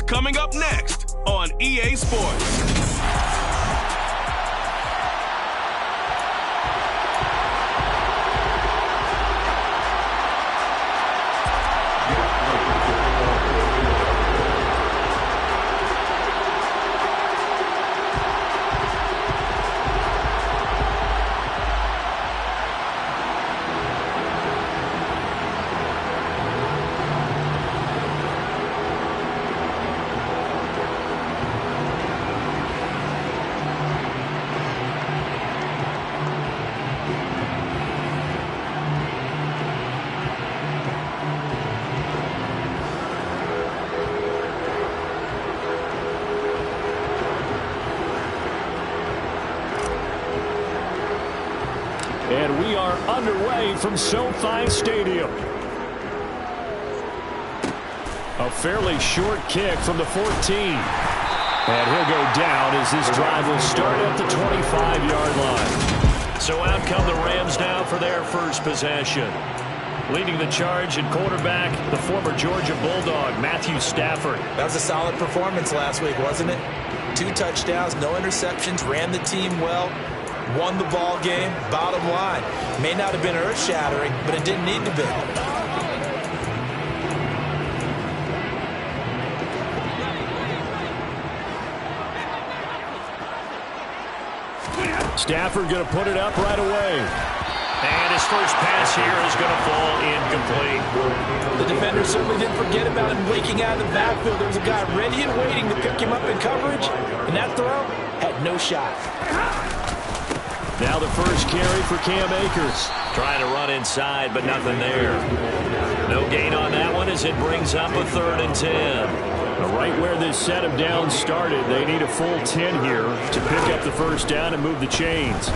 coming up next on EA Sports. And we are underway from SoFi Stadium. A fairly short kick from the 14. And he'll go down as this drive will start at the 25-yard line. So out come the Rams now for their first possession. Leading the charge at quarterback, the former Georgia Bulldog, Matthew Stafford. That was a solid performance last week, wasn't it? 2 touchdowns, no interceptions, ran the team well. Won the ball game, bottom line. May not have been earth-shattering, but it didn't need to be. Stafford going to put it up right away. And his first pass here is going to fall incomplete. The defender certainly didn't forget about him waking out of the backfield. There was a guy ready and waiting to pick him up in coverage, and that throw had no shot. Now the first carry for Cam Akers. Trying to run inside, but nothing there. No gain on that one as it brings up a 3rd and 10. Right where this set of downs started, they need a full 10 here to pick up the first down and move the chains.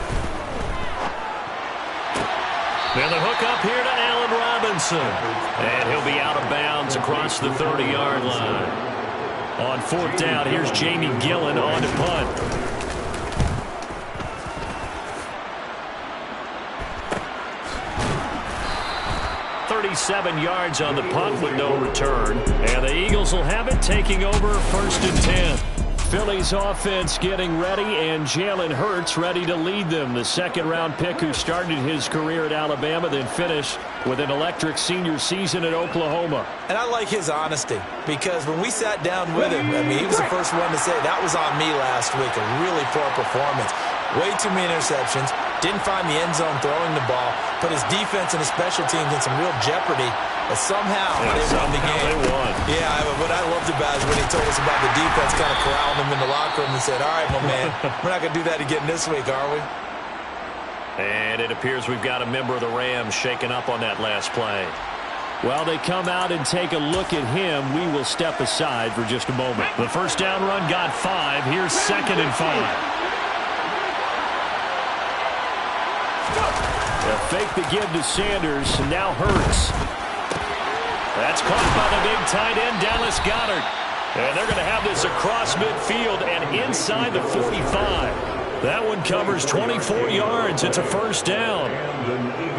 Then the hook up here to Allen Robinson. And he'll be out of bounds across the 30-yard line. On 4th down, here's Jamie Gillen on to punt. 37 yards on the punt with no return. And the Eagles will have it, taking over 1st and 10. Philly's offense getting ready, and Jalen Hurts ready to lead them. The 2nd-round pick who started his career at Alabama, then finished with an electric senior season at Oklahoma. And I like his honesty, because when we sat down with him, I mean, he was the first one to say, that was on me last week, a really poor performance. Way too many interceptions. Didn't find the end zone throwing the ball. Put his defense and his special teams in some real jeopardy. But somehow they won the game. They won. Yeah, but what I loved about is when he told us about the defense kind of corralling him in the locker room and said, all right, my man, we're not going to do that again this week, are we? And it appears we've got a member of the Rams shaken up on that last play. While they come out and take a look at him, we will step aside for just a moment. The first down run got 5. Here's 2nd and 5. A fake the give to Sanders, and now Hurts. That's caught by the big tight end, Dallas Goedert. And they're going to have this across midfield and inside the 45. That one covers 24 yards. It's a first down.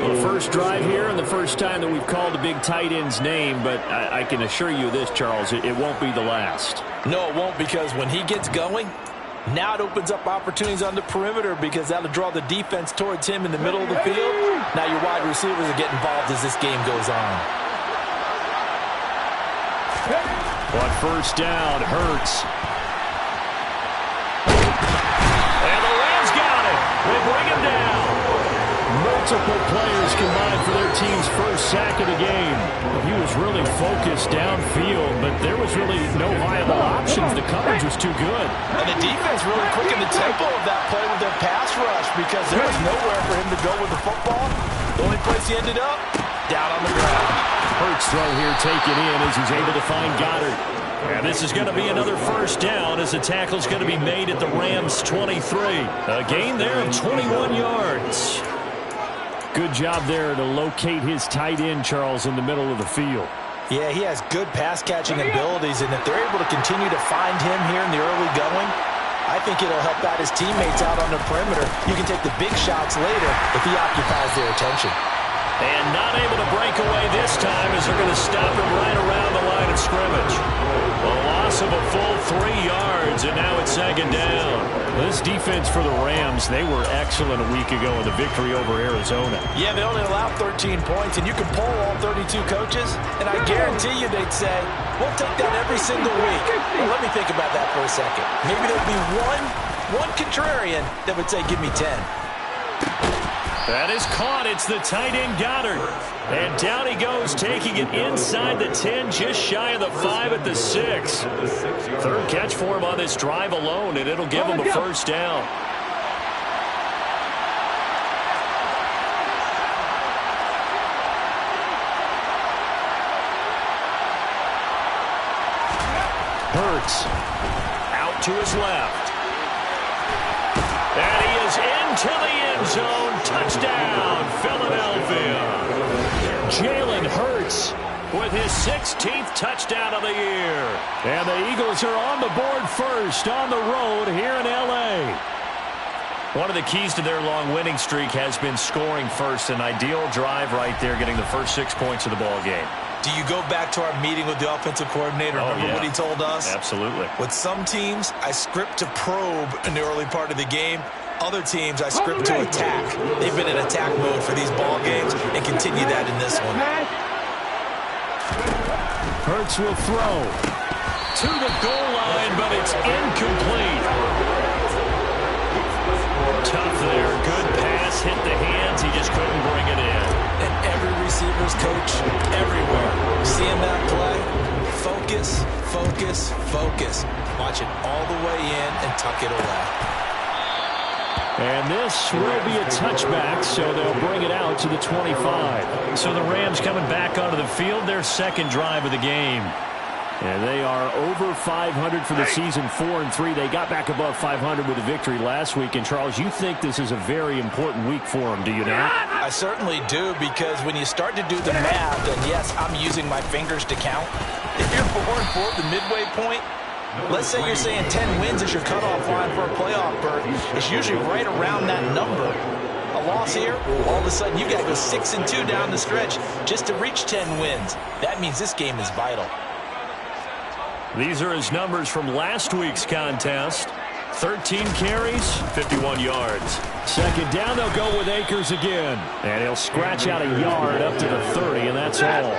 Well, first drive here and the first time that we've called the big tight end's name, but I can assure you this, Charles, it won't be the last. No, it won't, because when he gets going, now it opens up opportunities on the perimeter, because that'll draw the defense towards him in the middle of the field. Now your wide receivers will get involved as this game goes on. On first down, Hurts. And the Rams got it. They bring him down. Multiple players combined for their team's first sack of the game. He was really focused downfield, but there was really no viable options. The coverage was too good. And the defense really quickened the tempo of that play with their pass rush, because there was nowhere for him to go with the football. The only place he ended up, down on the ground. Hurts throw here taken in as he's able to find Goddard. And this is going to be another first down as the tackle's going to be made at the Rams' 23. A gain there of 21 yards. Good job there to locate his tight end, Charles, in the middle of the field. Yeah, he has good pass-catching abilities, and if they're able to continue to find him here in the early going, I think it'll help out his teammates out on the perimeter. You can take the big shots later if he occupies their attention. And not able to break away this time as they're going to stop him right around the line of of scrimmage. A loss of a full 3 yards, and now it's second down. This defense for the Rams, they were excellent a week ago in the victory over Arizona. Yeah, they only allowed 13 points, and you can poll all 32 coaches, and I guarantee you they'd say, we'll take that every single week. Well, let me think about that for a second. Maybe there'd be one contrarian that would say, give me 10. That is caught. It's the tight end Goddard. And down he goes, taking it inside the 10, just shy of the 5 at the 6. Third catch for him on this drive alone, and it'll give him a first down. Hurts out to his left. And he is into the end zone. Touchdown, Philadelphia. Jalen Hurts with his 16th touchdown of the year. And the Eagles are on the board first on the road here in L.A. One of the keys to their long winning streak has been scoring first. An ideal drive right there, getting the first 6 points of the ball game. Do you go back to our meeting with the offensive coordinator? Remember what he told us? Absolutely. With some teams, I script to probe in the early part of the game. Other teams, I script to attack. They've been in attack mode for these ball games and continue that in this one. Hurts will throw to the goal line, but it's incomplete. Tough there. Good pass. Hit the hands. He just couldn't bring it in. And every receiver's coach everywhere, seeing that play, focus, focus, focus. Watch it all the way in and tuck it away. And this will be a touchback, so they'll bring it out to the 25. So the Rams coming back onto the field, their second drive of the game. And they are over 500 for the season, 4-3. They got back above 500 with a victory last week. And, Charles, you think this is a very important week for them, do you not? I certainly do, because when you start to do the math, and yes, I'm using my fingers to count. If you're 4-4 the midway point, let's say you're saying 10 wins is your cutoff line for a playoff berth. It's usually right around that number. A loss here, all of a sudden you got to go 6-2 down the stretch just to reach 10 wins. That means this game is vital. These are his numbers from last week's contest. 13 carries, 51 yards. Second down, they'll go with Akers again. And he'll scratch out a yard up to the 30, and that's all.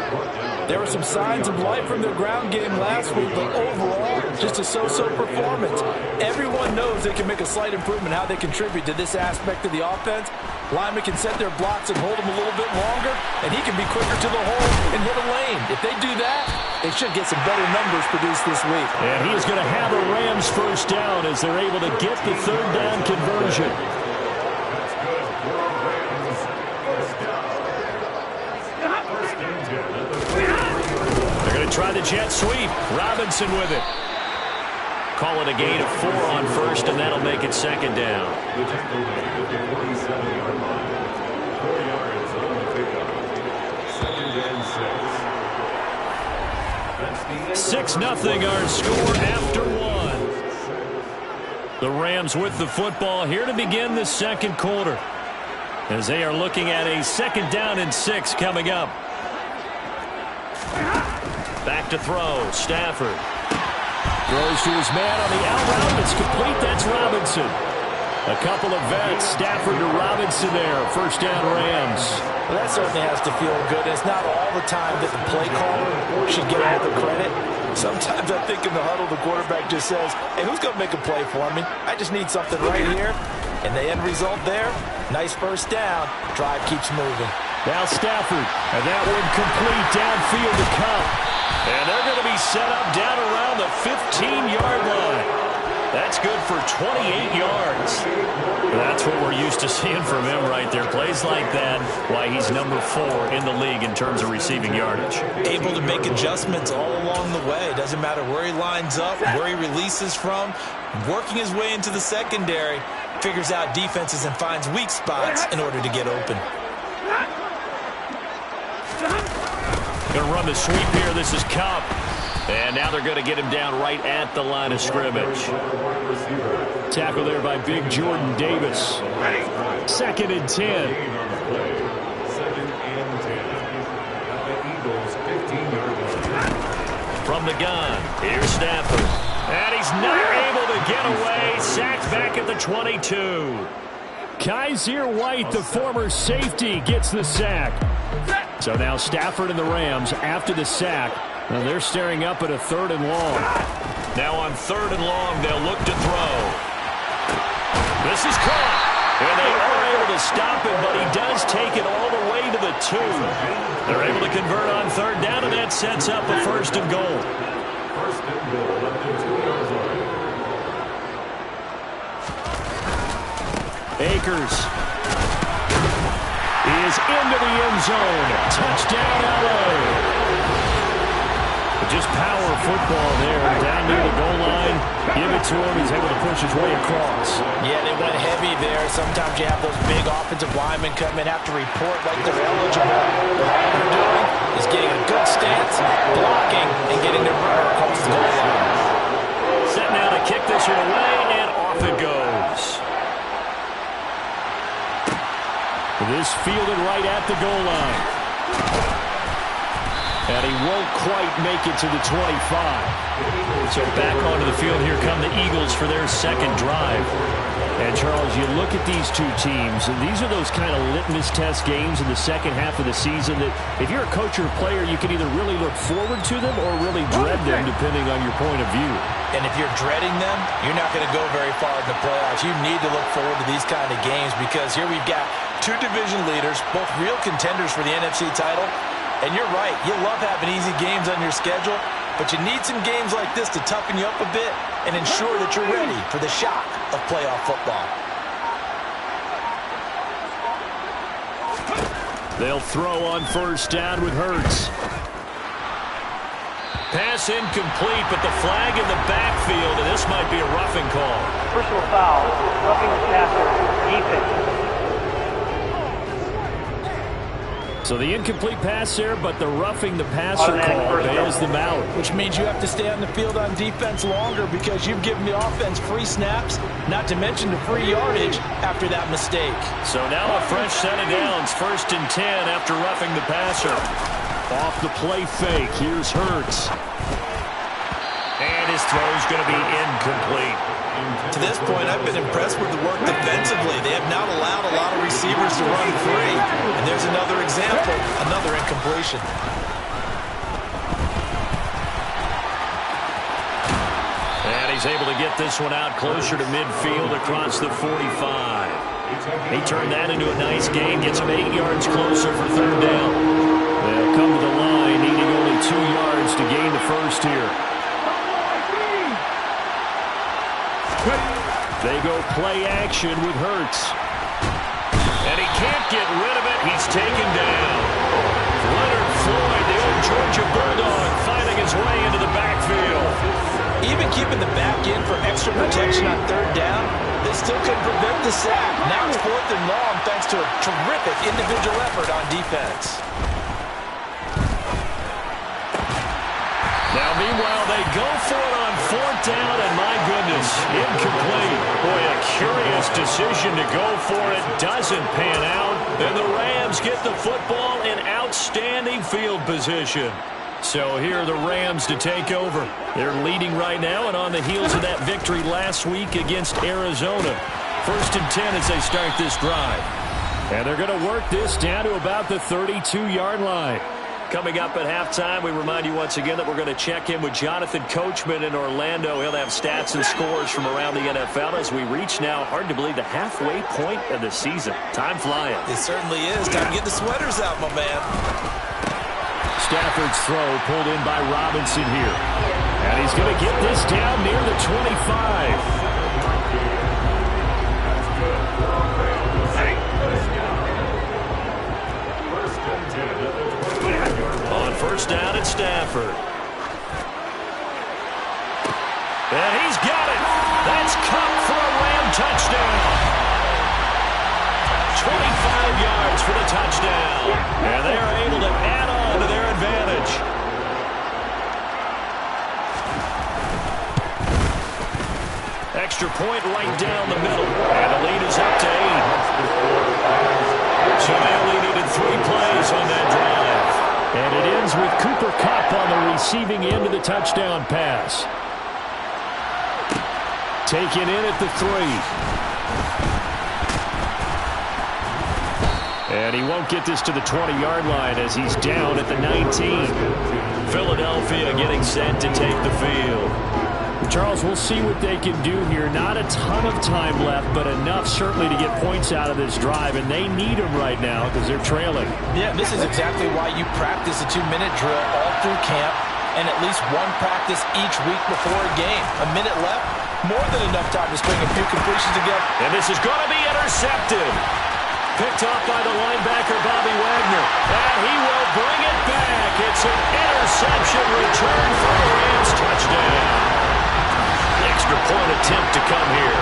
There were some signs of life from their ground game last week, but overall, just a so-so performance. Everyone knows they can make a slight improvement how they contribute to this aspect of the offense. Linemen can set their blocks and hold them a little bit longer, and he can be quicker to the hole and hit a lane. If they do that, they should get some better numbers produced this week. And he is going to have a Rams first down as they're able to get the third down conversion. They're going to try the jet sweep. Robinson with it. Call it a gain of 4 on first, and that'll make it second down. 6-0 our score after 1. The Rams with the football here to begin the second quarter, as they are looking at a 2nd down and 6 coming up. Back to throw. Stafford throws to his man on the out route. It's complete. That's Robinson. A couple of vets. Stafford to Robinson there. First down, Rams. Well, that certainly has to feel good. It's not all the time that the play caller should get all the credit. Sometimes I think in the huddle, the quarterback just says, hey, who's going to make a play for me? I just need something right here. And the end result there, nice first down. Drive keeps moving. Now Stafford. And that one complete downfield to Cup. And they're going to be set up down around the 15-yard line. That's good for 28 yards. That's what we're used to seeing from him right there. Plays like that, why he's number 4 in the league in terms of receiving yardage. Able to make adjustments all along the way. Doesn't matter where he lines up, where he releases from. Working his way into the secondary, figures out defenses and finds weak spots in order to get open. Going to run the sweep here. This is Cup. And now they're going to get him down right at the line of scrimmage. Tackle there by big Jordan Davis. 2nd and 10. From the gun, here's Stafford. And he's not able to get away. Sacked back at the 22. Kaiser White, the former safety, gets the sack. So now Stafford and the Rams after the sack. Now they're staring up at a 3rd and long. Now on 3rd and long, they'll look to throw. This is caught. And they are able to stop him, but he does take it all the way to the 2. They're able to convert on 3rd down, and that sets up a 1st and goal. Akers is into the end zone. Touchdown, LA. Just power football there, down near the goal line. Give it to him. He's able to push his way across. Yeah, they went heavy there. Sometimes you have those big offensive linemen come in, have to report like they're eligible. All they're doing is getting a good stance, blocking, and getting their runner across the goal line. Set now to kick this one away, and off it goes. This fielded right at the goal line. And he won't quite make it to the 25. So back onto the field, here come the Eagles for their 2nd drive. And Charles, you look at these two teams, and these are those kind of litmus test games in the second half of the season that if you're a coach or a player, you can either really look forward to them or really dread them, depending on your point of view. And if you're dreading them, you're not going to go very far in the playoffs. You need to look forward to these kind of games because here we've got 2 division leaders, both real contenders for the NFC title. And you're right, you love having easy games on your schedule, but you need some games like this to toughen you up a bit and ensure that you're ready for the shock of playoff football. They'll throw on 1st down with Hurts. Pass incomplete, but the flag in the backfield, and this might be a roughing call. Personal foul, roughing the passer, defense. So the incomplete pass there, but the roughing the passer call bails them out. Which means you have to stay on the field on defense longer because you've given the offense free snaps, not to mention the free yardage after that mistake. So now a fresh set of downs, 1st and 10 after roughing the passer. Off the play fake, here's Hurts. And his throw's going to be incomplete. To this point, I've been impressed with the work defensively. They have not allowed a lot of receivers to run free. And there's another example, another incompletion. And he's able to get this one out closer to midfield across the 45. He turned that into a nice gain, gets him 8 yards closer for 3rd down. They'll come to the line, needing only 2 yards to gain the 1st here. They go play action with Hurts. And he can't get rid of it. He's taken down. Leonard Floyd, the old Georgia Bulldog, finding his way into the backfield. Even keeping the back in for extra protection on 3rd down, they still couldn't prevent the sack. Now it's 4th and long thanks to a terrific individual effort on defense. Now, meanwhile, they go for it on 4th down, and my goodness, incomplete. Boy, a curious decision to go for it. Doesn't pan out. And the Rams get the football in outstanding field position. So here are the Rams to take over. They're leading right now and on the heels of that victory last week against Arizona. 1st and 10 as they start this drive. And they're going to work this down to about the 32-yard line. Coming up at halftime, we remind you once again that we're going to check in with Jonathan Coachman in Orlando. He'll have stats and scores from around the NFL as we reach now, hard to believe, the halfway point of the season. Time flying. It certainly is. Time to get the sweaters out, my man. Stafford's throw pulled in by Robinson here. And he's going to get this down near the 25. On 1st down at Stafford. And he's got it. That's caught for a Ram touchdown. 25 yards for the touchdown. And they are able to add on to their advantage. Extra point right down the middle. And the lead is up to 8. So they only needed 3 plays on that drive. And it ends with Cooper Kupp on the receiving end of the touchdown pass. Taken in at the 3. And he won't get this to the 20-yard line as he's down at the 19. Philadelphia getting set to take the field. Charles, we'll see what they can do here. Not a ton of time left, but enough certainly to get points out of this drive, and they need them right now because they're trailing. Yeah, this is exactly why you practice a 2-minute drill all through camp and at least one practice each week before a game. A minute left, more than enough time to string a few completions together. And this is going to be intercepted. Picked off by the linebacker, Bobby Wagner. And he will bring it back. It's an interception return for a Rams touchdown. Extra point attempt to come here.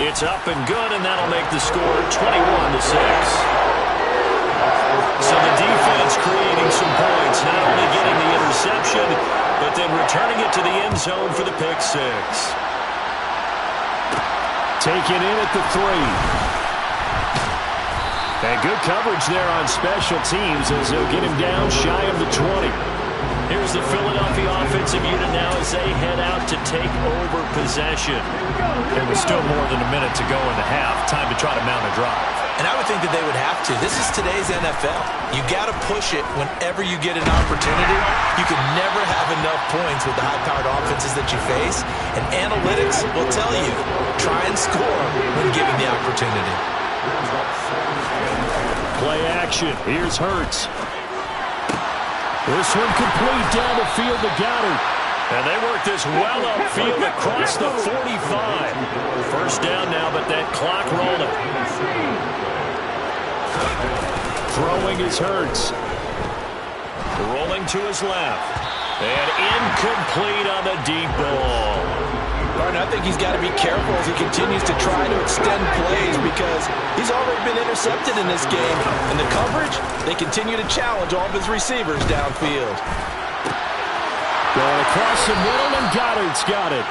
It's up and good, and that'll make the score 21-6. So the defense creating some points, not only getting the interception, but then returning it to the end zone for the pick 6. Taken in at the 3. And good coverage there on special teams as they'll get him down shy of the 20. Here's the Philadelphia offensive unit now as they head out to take over possession. There was still more than a minute to go in the half. Time to try to mount a drive. And I would think that they would have to. This is today's NFL. You got to push it whenever you get an opportunity. You can never have enough points with the high-powered offenses that you face. And analytics will tell you, try and score when given the opportunity. Play action. Here's Hurts. This one complete down the field to Goddard. And they work this well upfield across the 45. First down now, but that clock rolling. Throwing is Hurts. Rolling to his left. And incomplete on the deep ball. I think he's got to be careful as he continues to try to extend plays because he's already been intercepted in this game. And the coverage, they continue to challenge all of his receivers downfield. Going across the middle, and Goddard's got it.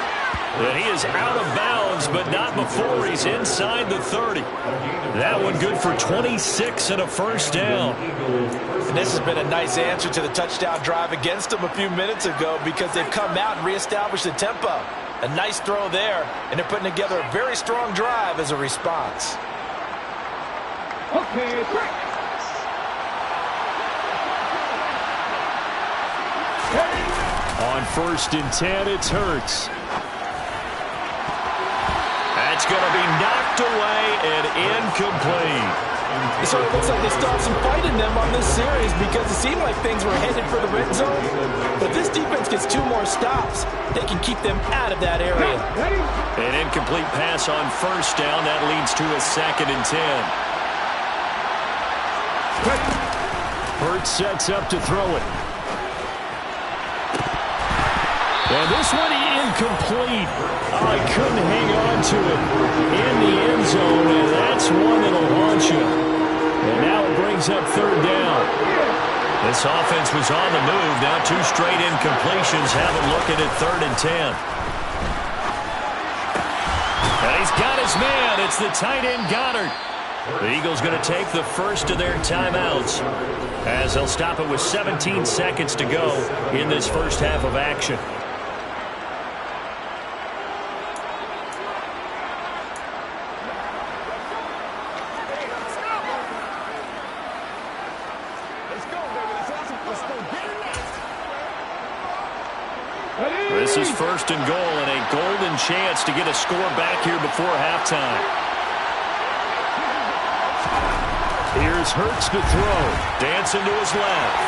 And he is out of bounds, but not before he's inside the 30. That one good for 26 and a first down. And this has been a nice answer to the touchdown drive against them a few minutes ago because they've come out and reestablished the tempo. A nice throw there, and they're putting together a very strong drive as a response. Okay, break. On 1st and 10, it's Hurts. That's going to be knocked away and incomplete. It sort of looks like they still have some fight in them on this series because it seemed like things were headed for the red zone. But this defense gets 2 more stops. They can keep them out of that area. An incomplete pass on first down. That leads to a 2nd and 10. Hurts sets up to throw it. And this one incomplete. Oh, he couldn't hang on to it in the end zone, and that's one that'll haunt you. And now it brings up 3rd down. This offense was on the move. Now 2 straight incompletions have them looking at 3rd and 10. And he's got his man. It's the tight end Goddard. The Eagles going to take the first of their timeouts as they'll stop it with 17 seconds to go in this first half of action. This is 1st and goal and a golden chance to get a score back here before halftime. Here's Hurts to throw. Dancing to his left.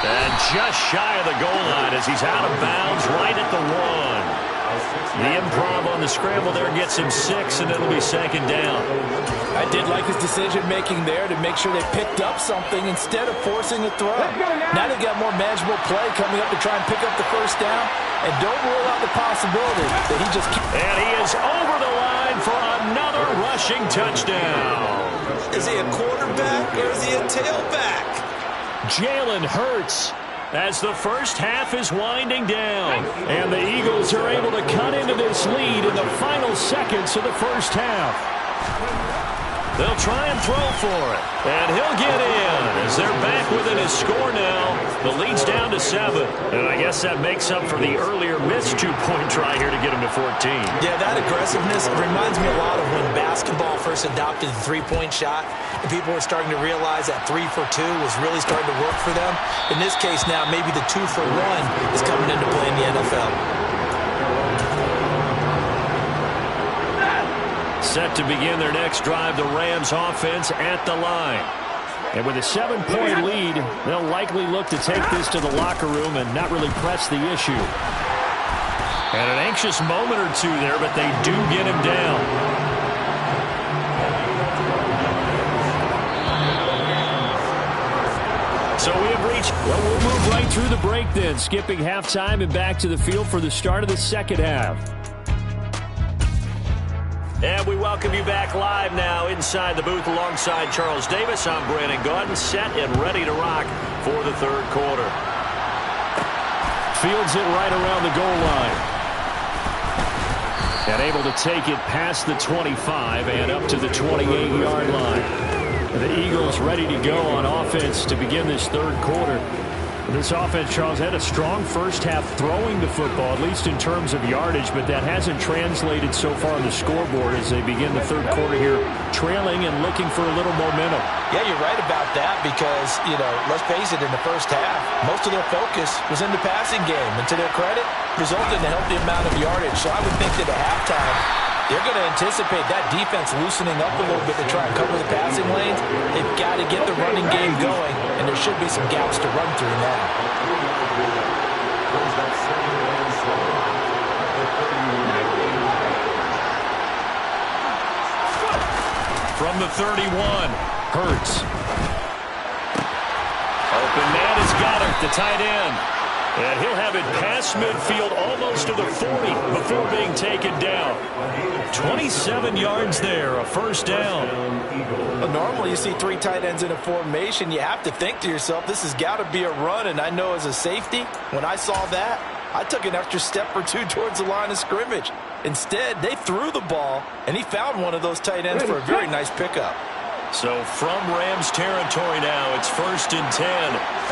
And just shy of the goal line as he's out of bounds right at the 1. The improv on the scramble there gets him 6, and it'll be 2nd down. I did like his decision-making there to make sure they picked up something instead of forcing a throw. Now they got more manageable play coming up to try and pick up the first down. And don't rule out the possibility that he just... And he is over the line for another rushing touchdown. Is he a quarterback or is he a tailback? Jalen Hurts as the first half is winding down. And the Eagles are able to cut into this lead in the final seconds of the first half. They'll try and throw for it. And he'll get in as they're back within his score now. The lead's down to 7. And I guess that makes up for the earlier missed 2-point try here to get him to 14. Yeah, that aggressiveness reminds me a lot of when basketball first adopted the three-point shot. And people were starting to realize that 3 for 2 was really starting to work for them. In this case now, maybe the 2 for 1 is coming into play in the NFL. Set to begin their next drive, the Rams offense at the line. And with a 7-point lead, they'll likely look to take this to the locker room and not really press the issue. And an anxious moment or two there, but they do get him down. So we have reached, well, we'll move right through the break then, skipping halftime and back to the field for the start of the second half. And we welcome you back live now inside the booth alongside Charles Davis. I'm Brandon Gaudin, set and ready to rock for the third quarter. Fields it right around the goal line. And able to take it past the 25 and up to the 28-yard line. The Eagles ready to go on offense to begin this third quarter. This offense, Charles, had a strong first half throwing the football, at least in terms of yardage, but that hasn't translated so far on the scoreboard as they begin the third quarter here, trailing and looking for a little momentum. Yeah, you're right about that because, let's face it, in the first half, most of their focus was in the passing game. And to their credit, resulted in a healthy amount of yardage. So I would think that at halftime, they're going to anticipate that defense loosening up a little bit to try and cover the passing lanes. They've got to get the running game going, and there should be some gaps to run through now. From the 31, Hurts. Open man is Goddard, the tight end. And he'll have it past midfield almost to the 40 before being taken down. 27 yards there, a first down. Well, normally you see 3 tight ends in a formation. You have to think to yourself, this has got to be a run. And I know as a safety, when I saw that, I took an extra step or 2 towards the line of scrimmage. Instead, they threw the ball, and he found one of those tight ends for a very nice pickup. So from Rams territory now, it's 1st and 10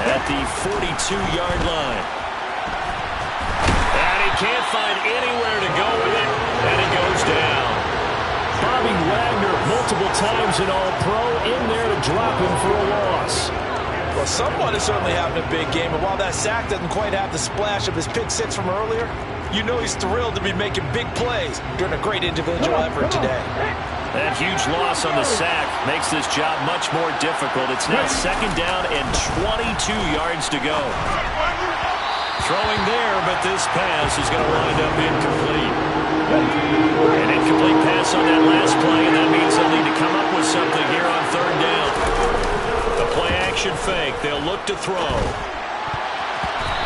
at the 42-yard line. And he can't find anywhere to go with it, and he goes down. Bobby Wagner, multiple times an All-Pro, in there to drop him for a loss. Well, someone is certainly having a big game, and while that sack doesn't quite have the splash of his pick six from earlier, you know he's thrilled to be making big plays during a great individual effort today. That huge loss on the sack makes this job much more difficult. It's now 2nd down and 22 yards to go. Throwing there, but this pass is going to wind up incomplete. An incomplete pass on that last play, and that means they'll need to come up with something here on 3rd down. The play-action fake. They'll look to throw.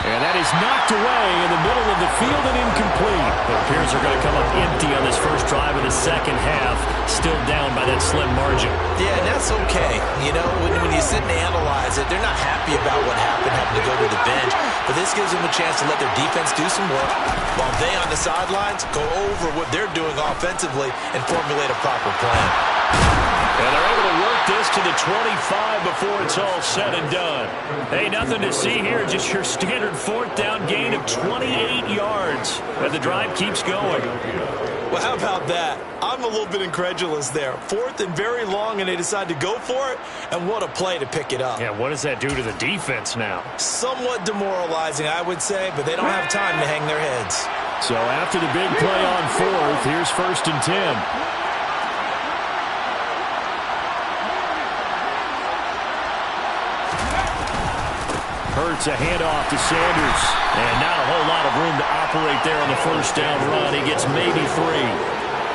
And that is knocked away in the middle of the field and incomplete. It appears they're going to come up empty on this first drive of the second half, still down by that slim margin. Yeah, and that's okay. When you sit and analyze it, they're not happy about what happened, having to go to the bench. But this gives them a chance to let their defense do some work while they on the sidelines go over what they're doing offensively and formulate a proper plan. And they're able to work this to the 25 before it's all said and done. Hey, nothing to see here, just your standard 4th down gain of 28 yards. And the drive keeps going. Well, how about that? I'm a little bit incredulous there. 4th and very long, and they decide to go for it, and what a play to pick it up. Yeah, what does that do to the defense now? Somewhat demoralizing, I would say, but they don't have time to hang their heads. So after the big play on 4th, here's 1st and 10. Hurts a handoff to Sanders. And not a whole lot of room to operate there on the first down run. He gets maybe 3.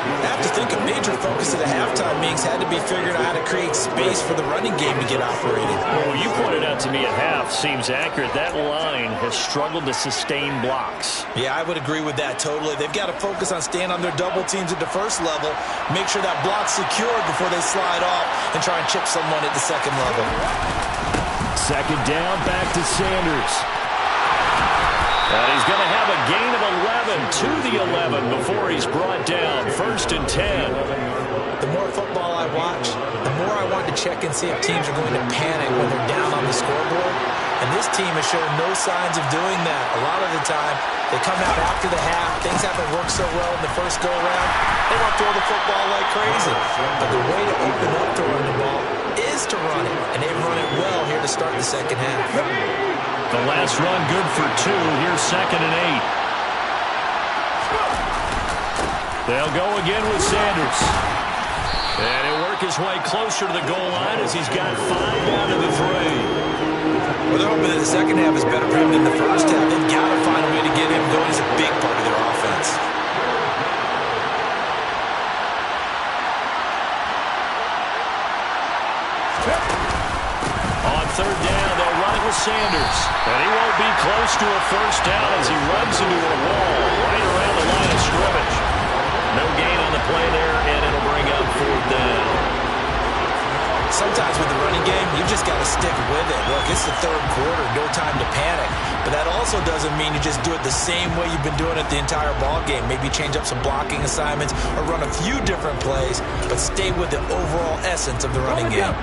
I have to think a major focus of the halftime meetings had to be figuring out how to create space for the running game to get operated. Well, you pointed out to me at half, seems accurate. That line has struggled to sustain blocks. Yeah, I would agree with that totally. They've got to focus on staying on their double teams at the first level, make sure that block's secured before they slide off and try and chip someone at the second level. 2nd down, back to Sanders. And he's going to have a gain of 11 to the 11 before he's brought down. 1st and 10. the more football I watch, the more I want to check and see if teams are going to panic when they're down on the scoreboard. And this team has shown no signs of doing that. A lot of the time, they come out after the half. Things haven't worked so well in the first go-around. They want to throw the football like crazy. But the way to open up throwing the ball is to run it. And they've run it well here to start the second half. The last run good for 2. Here's 2nd and 8. They'll go again with Sanders. And he'll work his way closer to the goal line as he's got 5 down to the 3. Well, they're hoping that the second half is better for him than the first half. They've got to find a way to get him going. He's a big part of their offense. On 3rd down, they'll run it with Sanders. And he won't be close to a first down as he runs into a wall right around the line of scrimmage. No gain on the play there, and it'll bring up 4th down. Sometimes with the running game, you just got to stick with it. Look, it's the 3rd quarter, no time to panic. But that also doesn't mean you just do it the same way you've been doing it the entire ball game. Maybe change up some blocking assignments or run a few different plays, but stay with the overall essence of the running game.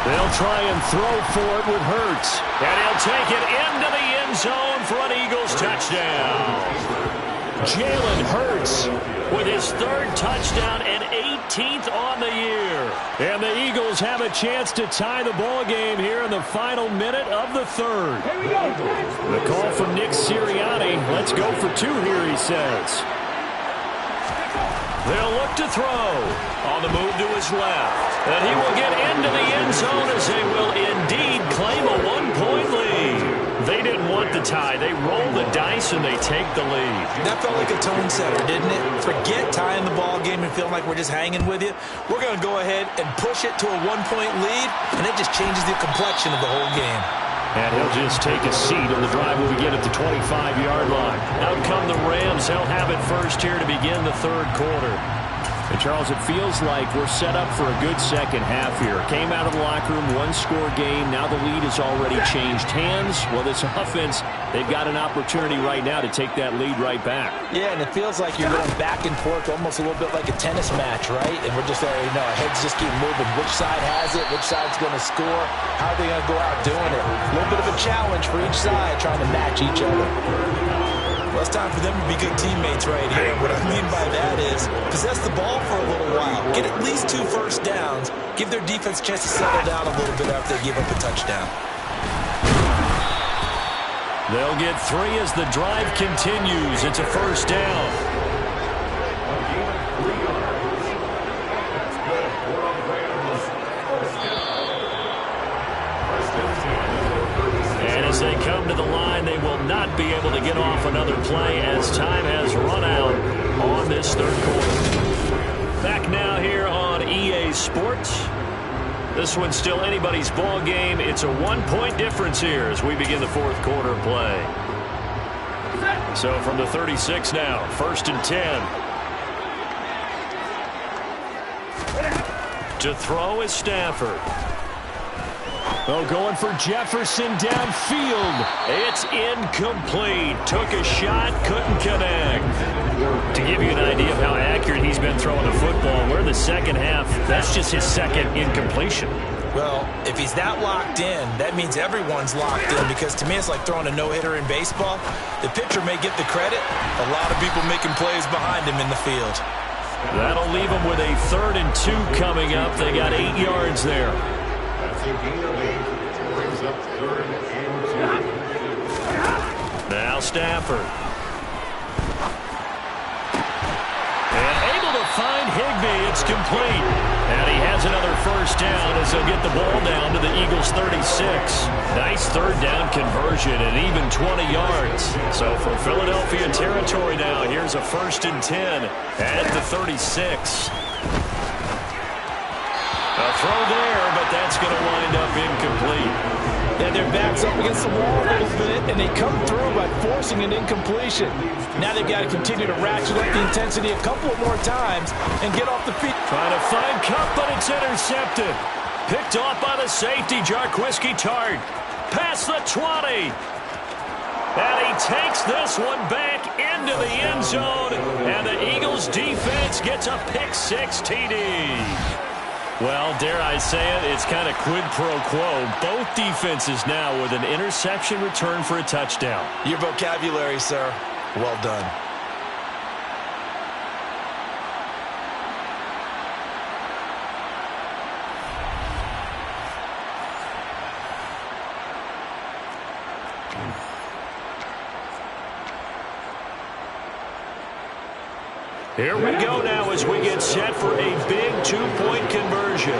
They'll try and throw for it with Hurts. And he'll take it into the end zone for an Eagles touchdown. Jalen Hurts with his 3rd touchdown and 18th on the year. And the Eagles have a chance to tie the ball game here in the final minute of the 3rd. Here we go. The call from Nick Sirianni. Let's go for 2 here, he says. They'll look to throw. On the move to his left. And he will get into the end zone as they will indeed claim a 1-point lead. They didn't want the tie. They roll the dice and they take the lead. That felt like a tone setter, didn't it? Forget tying the ball game and feeling like we're just hanging with you. We're going to go ahead and push it to a 1-point lead, and it just changes the complexion of the whole game. And he'll just take a seat, and the drive will begin at the 25-yard line. Out come the Rams. They'll have it first here to begin the 3rd quarter. And, Charles, it feels like we're set up for a good second half here. Came out of the locker room, 1-score game. Now the lead has already changed hands. Well, this offense, they've got an opportunity right now to take that lead right back. Yeah, and it feels like you're going back and forth almost a little bit like a tennis match, right? And we're just, our heads just keep moving. Which side has it? Which side's going to score? How are they going to go out doing it? A little bit of a challenge for each side, trying to match each other. Well, it's time for them to be good teammates right here. What I mean by that is possess the ball for a little while. Get at least 2 first downs. Give their defense a chance to settle down a little bit after they give up a touchdown. They'll get 3 as the drive continues. It's a first down. And as they come to the line, they will not be able to get off another play as time has run out on this 3rd quarter. Back now here on EA Sports. This one's still anybody's ball game. It's a 1-point difference here as we begin the 4th quarter play. So from the 36 now, 1st and 10. To throw is Stafford. Oh, going for Jefferson downfield. It's incomplete. Took a shot, couldn't connect. To give you an idea of how accurate he's been throwing the football, we're in the second half. That's just his 2nd incompletion. Well, if he's that locked in, that means everyone's locked in, because to me it's like throwing a no-hitter in baseball. The pitcher may get the credit. A lot of people making plays behind him in the field. That'll leave him with a 3rd and 2 coming up. They got 8 yards there. Now Stafford. And able to find Higbee. It's complete. And he has another first down as he'll get the ball down to the Eagles' 36. Nice 3rd down conversion and even 20 yards. So from Philadelphia territory now, here's a 1st and 10 at the 36. A throw there, but that's going to wind up incomplete. And their back's up against the wall a little bit, and they come through by forcing an incompletion. Now they've got to continue to ratchet up the intensity a couple of more times and get off the feet. Trying to find Cup, but it's intercepted. Picked off by the safety, Jarquiski Tart. Past the 20. And he takes this one back into the end zone, and the Eagles defense gets a pick-6 TD. Well, dare I say it, it's kind of quid pro quo. Both defenses now with an interception return for a touchdown. Your vocabulary, sir. Well done. Here we go now as we get set for a big two-point conversion.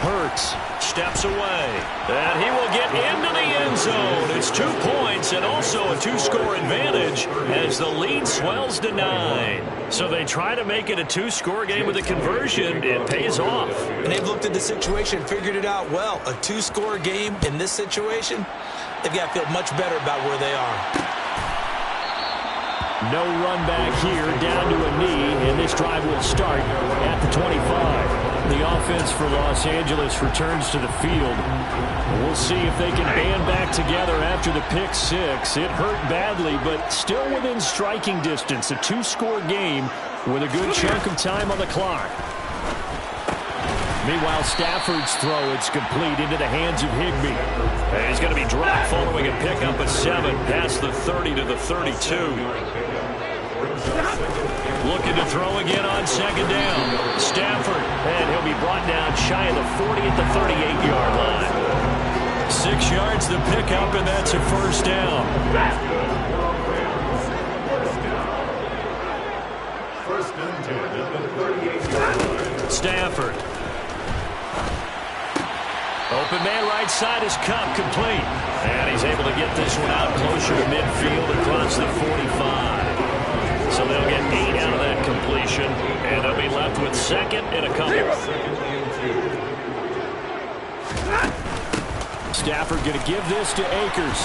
Hurts steps away, and he will get into the end zone. It's 2 points and also a two-score advantage as the lead swells to 9. So they try to make it a two-score game with a conversion. It pays off. And they've looked at the situation, figured it out well. A two-score game in this situation, they've got to feel much better about where they are. No run back here, down to a knee, and this drive will start at the 25. The offense for Los Angeles returns to the field. We'll see if they can band back together after the pick-6. It hurt badly, but still within striking distance. A two-score game with a good chunk of time on the clock. Meanwhile, Stafford's throw, it's complete into the hands of Higbee. And he's going to be dropped following a pickup of 7 past the 30 to the 32. Looking to throw again on second down. Stafford, and he'll be brought down shy of the 40 at the 38-yard line. 6 yards the pickup, and that's a first down. First and 10 at the 38-yard line. Stafford. Open man right side is Cup, complete. And he's able to get this one out closer to midfield across the 45. So they'll get 8 out of that completion, and they'll be left with second and a couple. Stafford going to give this to Akers.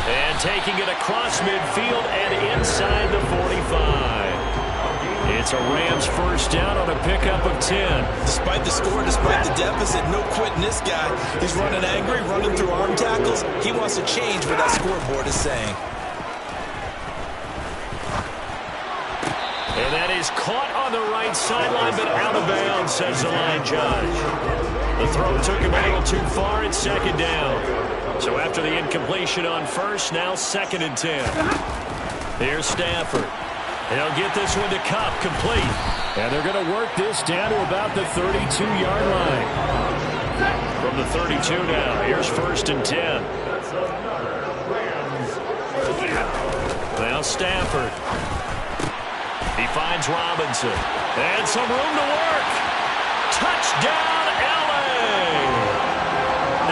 And taking it across midfield and inside the 45. It's a Rams first down on a pickup of 10. Despite the score, despite the deficit, no quitting this guy. He's running angry, running through arm tackles. He wants to change what that scoreboard is saying. And that is caught on the right sideline, but out of bounds, says the line judge. The throw took him a little too far at second down. So after the incompletion on first, now second and 10. Here's Stafford. He'll get this one to Cup, complete. And they're going to work this down to about the 32-yard line. From the 32 now, here's first and 10. Now Stafford. He finds Robinson. And some room to work. Touchdown, L.A.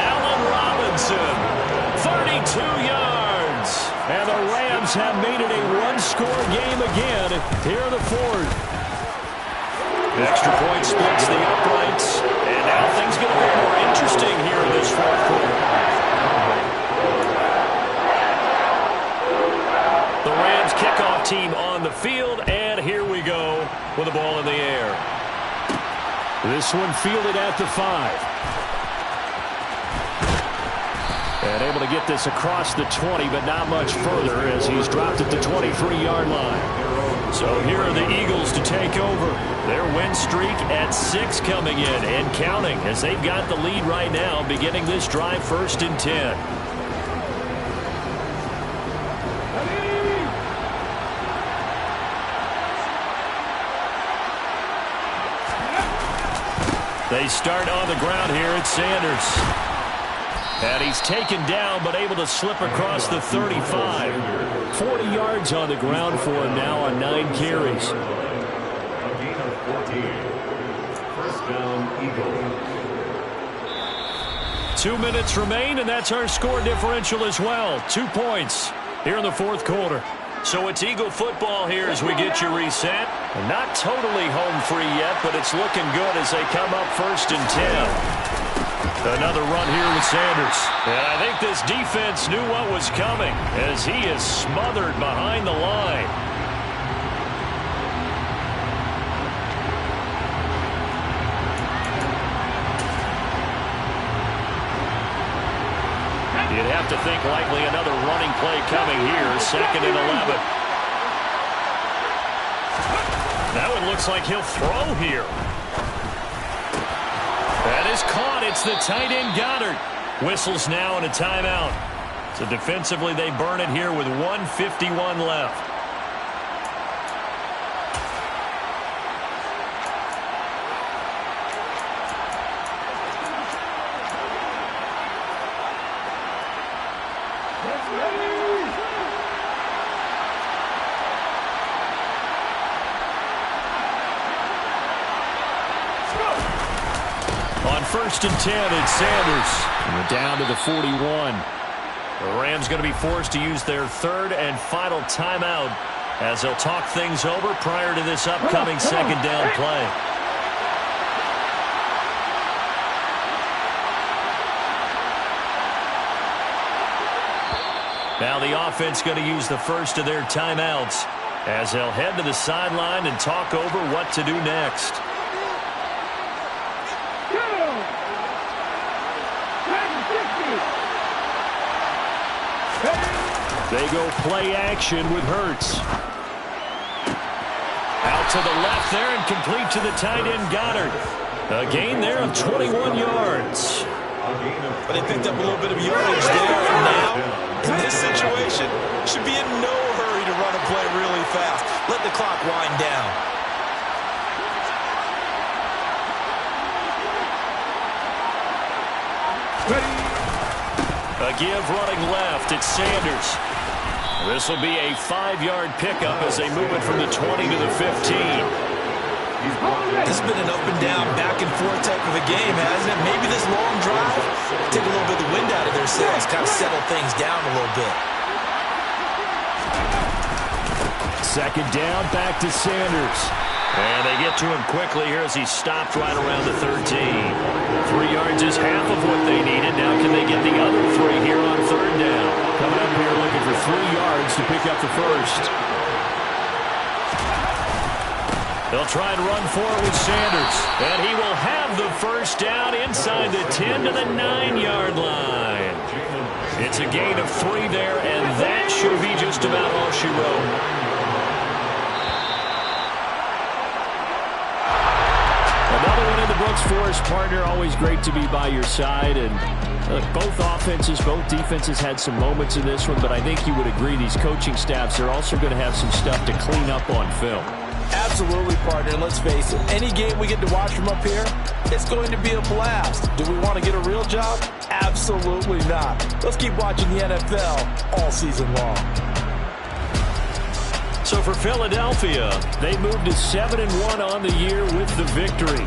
Allen Robinson, 32 yards. And the Rams have made it a one-score game again here in the fourth. Extra point splits the uprights. And now things get a bit more interesting here in this fourth quarter. The Rams kickoff team on the field, and here we go with the ball in the air. This one fielded at the 5. And able to get this across the 20, but not much further as he's dropped at the 23-yard line. So here are the Eagles to take over. Their win streak at 6 coming in and counting as they've got the lead right now, beginning this drive first and 10. They start on the ground here at Sanders. And he's taken down, but able to slip across the 35. 40 yards on the ground for him now on 9 carries. A gain of 14. First down, Eagles. 2 minutes remain, and that's our score differential as well. 2 points here in the fourth quarter. So it's Eagle football here as we get you reset. Not totally home free yet, but it's looking good as they come up first and 10. Another run here with Sanders. And I think this defense knew what was coming as he is smothered behind the line. have to think likely another running play coming here. 2nd and 11. That one looks like he'll throw here. That is caught. It's the tight end Goddard. Whistles now and a timeout. So defensively they burn it here with 1:51 left. On 1st and 10, it's Sanders. And we're down to the 41. The Rams going to be forced to use their 3rd and final timeout as they'll talk things over prior to this upcoming 2nd down play. Now the offense going to use the first of their timeouts as they'll head to the sideline and talk over what to do next. They go play action with Hurts. Out to the left there and complete to the tight end Goddard. A gain there of 21 yards. But they picked up a little bit of yardage there. And now, in this situation, should be in no hurry to run a play really fast. Let the clock wind down. A give running left. It's Sanders. This will be a 5-yard pickup as they move it from the 20 to the 15. This has been an up and down, back and forth type of a game, hasn't it? Maybe this long drive take a little bit of the wind out of their sails, kind of settle things down a little bit. 2nd down, back to Sanders. And they get to him quickly here as he stopped right around the 13. 3 yards is half of what they needed. Now can they get the other 3 here on 3rd down? Coming up here looking for 3 yards to pick up the first. They'll try and run forward with Sanders. And he will have the first down inside the 10 to the 9-yard line. It's a gain of 3 there, and that should be just about all she wrote. Another one in the books for his partner. Always great to be by your side. And look, both offenses, both defenses had some moments in this one, but I think you would agree these coaching staffs are also going to have some stuff to clean up on film. Absolutely, partner. Let's face it, any game we get to watch from up here, it's going to be a blast. Do we want to get a real job? Absolutely not. Let's keep watching the NFL all season long. So for Philadelphia, they moved to 7-1 on the year with the victory.